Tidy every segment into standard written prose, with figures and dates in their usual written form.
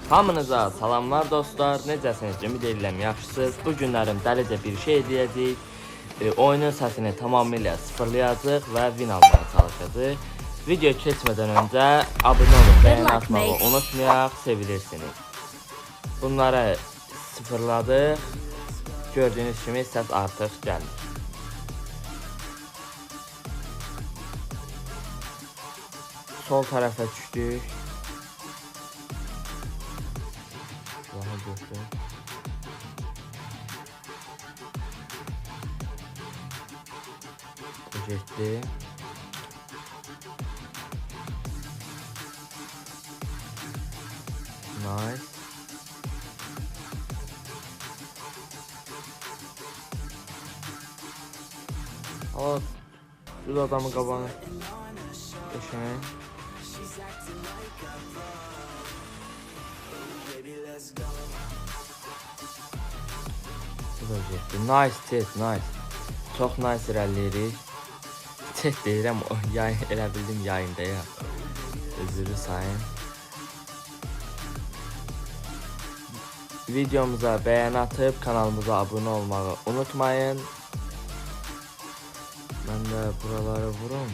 Hamınıza salamlar dostlar, necəsiniz? Ümid edirəm yaxşısınız. Bu günlərim dəlicə bir şey edəcəyik. Oyunun səsini tamamilə sıfırlayacaq və win almaya çalışacağıq. Video keçmədən öncə abunə olub beğeni atmağı unutmayaq, sevilirsiniz. Bunları sıfırladıq. Gördüyünüz kimi səs artıq gəlir. Sol tərəfə düşdük. Getdi. Nice. Aa, düz adamın qabağına. Geçelim. Bu da getdi. Nice Ted, nice. Çox nice irəliləyirik. Ted deyirəm, elə bildim yayında ya. Özürü sayın. Videomuza beğeni atıp kanalımıza abone olmağı unutmayın. Ben de buraları vurum.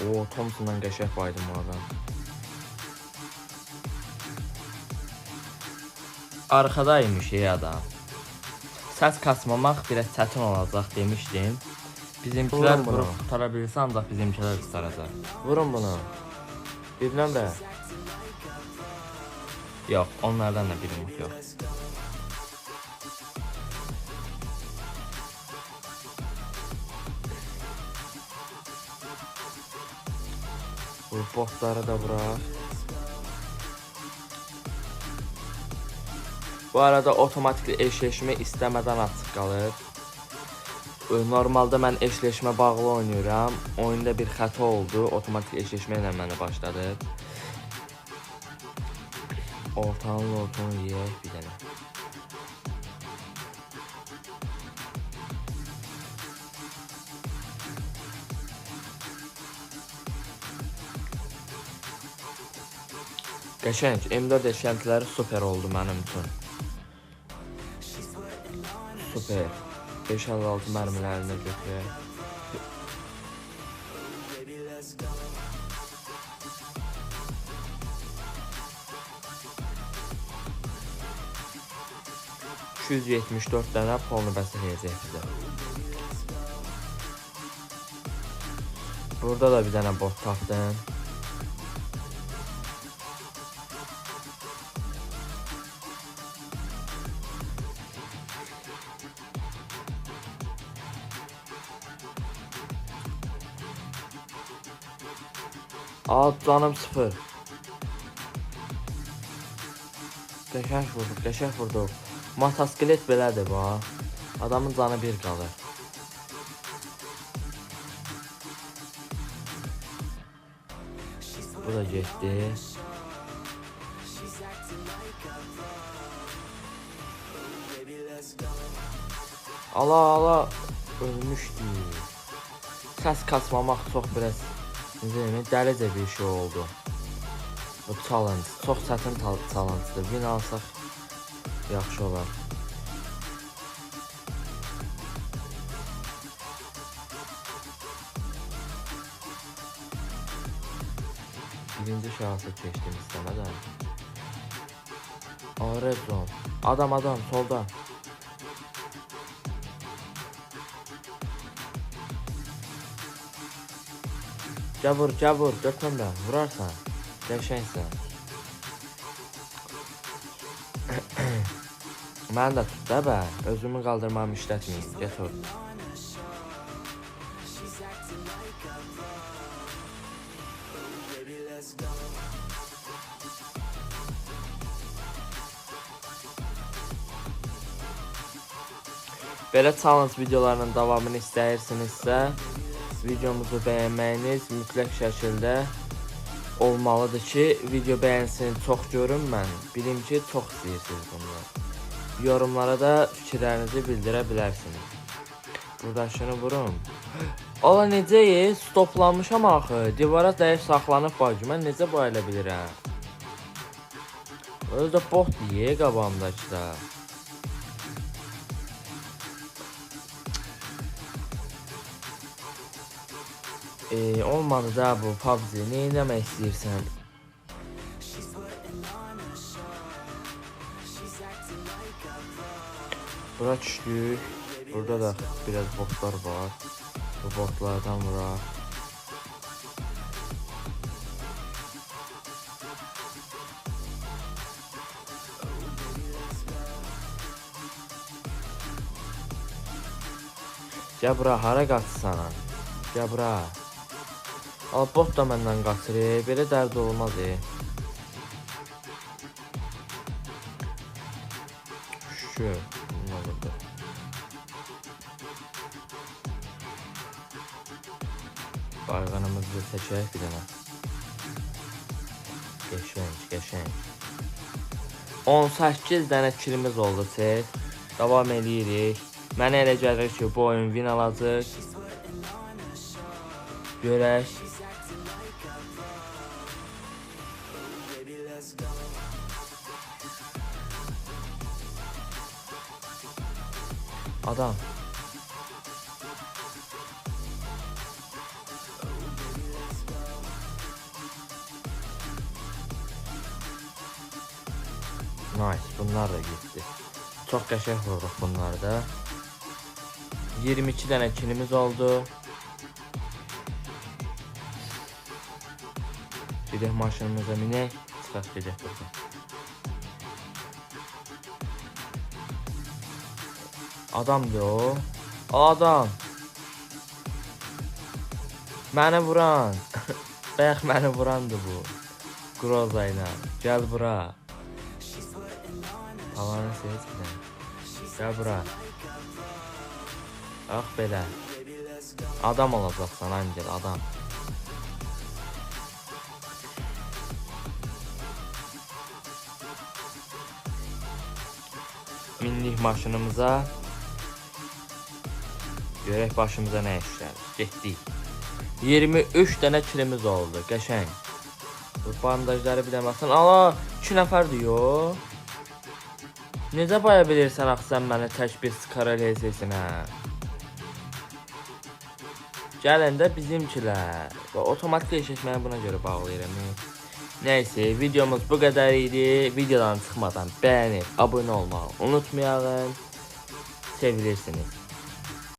Oo, Thompson'dan qəşəng baydım bu adam. Arkadaymış ey adam. Səs kasmamaq biraz çətin olacaq demişdim. Bizimkilər bunu tutara bilirsə ancaq bizimkilər tutaracaq. Vurun bunu. Bir nömrə. Yox, onlardan da birimiz yox. Bu botları da bırak. Bu arada otomatik eşleşme istemeden açıq qalır. Normalde mən eşleşme bağlı oynuyorum. Oyunda bir xəta oldu. Otomatik eşleşme ilə məni başladı. Ortanı yiyək bir dənə. Qəşəng, M4 eşləntiləri super oldu mənim üçün. Super. 556 mərmilərini götürək. $274 dənə polnu bəsləyəcək bizə. Burada da bir dənə bot tapdım. Alt canım 0. Qəşəng vurduq, qəşəng vurduq. Motosiklet belədir bu. Adamın canı bir qalır. Bu da getdi. Ala ölmüşdü. Səs kasmamaq çox biraz dəlicə bir şey oldu. Bu challenge çox çətin challenge'dır. Win alsaq yaxşı olar. Birinci şansı keçdim istəmədən. Red zone. Adam solda. Cavur, 4 nömrə, vurarsan, qəşəngsən. Mən də tut da bə, özümü qaldırmamı işlətməyim, get ol. Belə challenge videolarının davamını istəyirsinizsə, videomuzu bəyənməyiniz mütləq şəkildə olmalıdır ki, video bəyənsini çox görün mən. Bilim ki, çox istəyirsiniz bunları. Yorumlara da fikirlərinizi bildirə bilərsiniz. Buradakını vurum. Ala necə stoplanmışam axı. Divara dəyib saxlanıb bacı. Mən necə bu elə bilirəm? Özdə bot diye qabağımdakı da. Olmadı da bu PUBG. Ne eləmək istəyirsən? Bura düşdük. Burada da biraz botlar var. Bu botlardan vurar. Gəl bura, hara qaçsan? Gəl bura. Al bot da məndən qaçır. Belə dərd olmaz. Şu. Ne oldu? Bayğanımızı seçək bir dənə. Qəşəng. 18 dənə kilimiz oldu. Davam edirik. Mənə elə gəlir ki, bu oyun win alacaq. Görək. Adam. Nice, bunlar da gitti. Çok qəşəng vurduq bunları da. 22 dənə kilimiz oldu. Gedək maşınımıza minək, çıxaq gedək buradan. Adamdır o. Adam. Məni vuran. Bayaq məni vurandı bu. Groza ilə. Gəl bura. Havanı seçmə. Gəl bura. Bax belə. Adam olacaqsan Angel, adam. Minlik maşınımıza. Görək başımıza nə işlər. Getdik. 23 dənə kilimiz oldu. Qəşəng. Bu bandajları biləməsən. Ala, 2 nəfərdir yo. Necə baya bilirsən axı sən məni tək bir skara eləyəcəksən hə? Gələn də bizimkilər. Otomatik eşitməni buna görə bağlayıram. Neyse, videomuz bu qədər idi. Videodan çıxmadan bəyənib abunə olmağı unutmayalım. Sevilirsiniz.